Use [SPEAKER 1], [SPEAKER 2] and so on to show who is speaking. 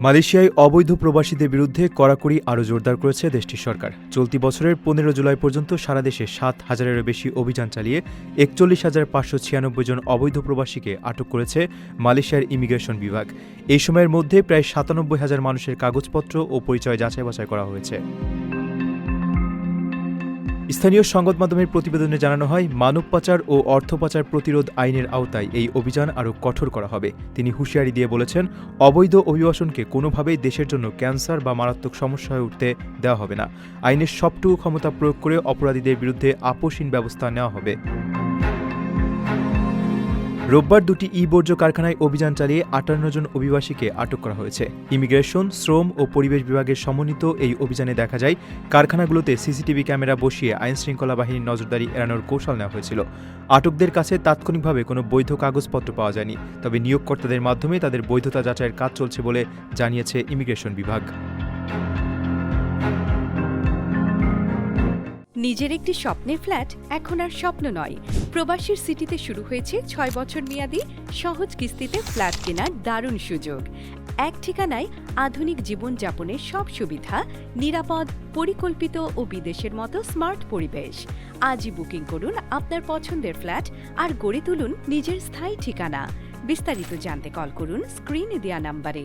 [SPEAKER 1] মালয়েশিয়ায় অবৈধ প্রবাসীদের বিরুদ্ধে কড়াকড়ি আরও জোরদার করেছে দেশটির সরকার। চলতি বছরের ১৫ জুলাই পর্যন্ত সারা দেশে ৭,০০০-এরও বেশি অভিযান চালিয়ে ৪১,৫৯৬ জন অবৈধ প্রবাসীকে আটক করেছে মালয়েশিয়ার ইমিগ্রেশন বিভাগ। এই সময়ের মধ্যে প্রায় ৯৭,০০০ মানুষের কাগজপত্র ও পরিচয় যাচাই-বাছাই করা হয়েছে। স্থানীয় সংবাদ মাধ্যমের প্রতিবেদনে জানানো হয়, মানব পাচার ও অর্থ পাচার প্রতিরোধ আইনের আওতায় এই অভিযান আরও কঠোর করা হবে। তিনি হুঁশিয়ারি দিয়ে বলেছেন, অবৈধ অভিবাসনকে কোনোভাবেই দেশের জন্য ক্যান্সার বা মারাত্মক সমস্যা হয়ে উঠতে দেওয়া হবে না। আইনের সবটুকু ক্ষমতা প্রয়োগ করে অপরাধীদের বিরুদ্ধে আপোষহীন ব্যবস্থা নেওয়া হবে। রোববার দুটি বর্জ্য কারখানায় অভিযান চালিয়ে ৫৮ জন অভিবাসীকে আটক করা হয়েছে। ইমিগ্রেশন, শ্রম ও পরিবেশ বিভাগের সমন্বিত এই অভিযানে দেখা যায়, কারখানাগুলোতে সিসিটিভি ক্যামেরা বসিয়ে আইনশৃঙ্খলা বাহিনীর নজরদারি এড়ানোর কৌশল নেওয়া হয়েছিল। আটকদের কাছে তাৎক্ষণিকভাবে কোনো বৈধ কাগজপত্র পাওয়া যায়নি, তবে নিয়োগকর্তাদের মাধ্যমে তাদের বৈধতা যাচাইয়ের কাজ চলছে বলে জানিয়েছে ইমিগ্রেশন বিভাগ।
[SPEAKER 2] নিজের একটি স্বপ্নের ফ্ল্যাট এখন আর স্বপ্ন নয়। প্রবাসীর সিটিতে শুরু হয়েছে ৬ বছর মেয়াদী সহজ কিস্তিতে ফ্ল্যাট কেনার দারুণ সুযোগ। এক ঠিকানায় আধুনিক জীবনযাপনের সব সুবিধা, নিরাপদ, পরিকল্পিত ও বিদেশের মতো স্মার্ট পরিবেশ। আজই বুকিং করুন আপনার পছন্দের ফ্ল্যাট আর গড়ে তুলুন নিজের স্থায়ী ঠিকানা। বিস্তারিত জানতে কল করুন স্ক্রিনে দেয়া নাম্বারে।